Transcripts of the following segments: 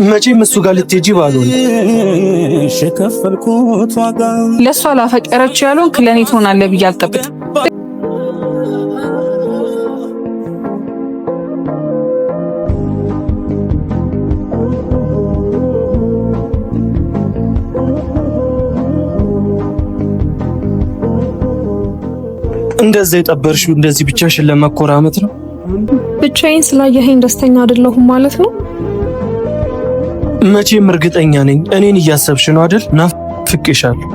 መቼም እሱ ጋር ልትሄጂ ባልሆነ ለሷ ላፈቀረች ያሉን ለኔ ትሆናለህ ብዬ አልጠብቅም። እንደዛ የጠበርሽው እንደዚህ ብቻሽን ለመኮራመት ነው? ብቻዬን ስላየኸኝ ደስተኛ አይደለሁም ማለት ነው? መቼም እርግጠኛ ነኝ እኔን እያሰብሽ ነው አይደል? ናፍቄሻለሁ።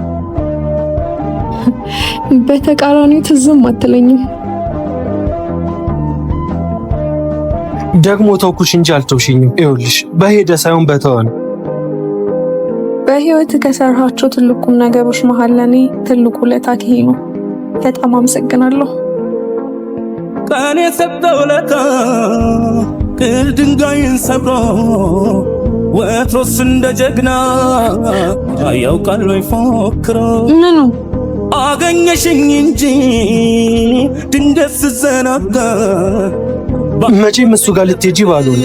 በተቃራኒው ትዝም አትለኝም። ደግሞ ተውኩሽ እንጂ አልተውሽኝም። ይኸውልሽ በሄደ ሳይሆን በተወ ነው። በህይወት ከሰራሃቸው ትልቁም ነገሮች መሀል ለኔ ትልቁ ለታክ ይሄ ነው። በጣም አመሰግናለሁ። ቀኔ ሰጠው ለታ ድንጋይን ሰብሮ ወትሮስ እንደ ጀግና ያውቃል ወይ ፎክሮ ምኑ አገኘሽኝ እንጂ ድንገት ስዘናጋ መቼም እሱ ጋር ልትሄጂ ባልሆነ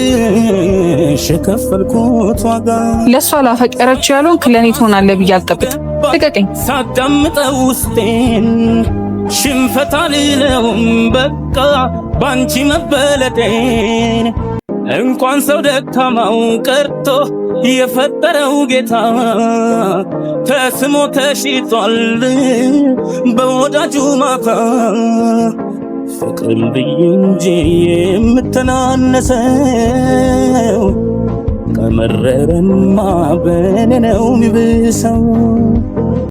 ሸከፈልኩት ዋጋ ለሷ ላፈቀረች ያሉን ለኔ ትሆናለህ ብዬ አልጠብቅም። ልቀቀኝ። ሳዳምጠው ውስጤን ሽንፈት አልለውም በቃ ባንቺ መበለጤን እንኳን ሰው ደካማው ቀርቶ የፈጠረው ጌታ ተስሞ ተሽጧል በወዳጁ ማታ ፍቅርም ብዬ እንጂ የምተናነሰው ከመረረማ በኔ ነው የሚብሰው።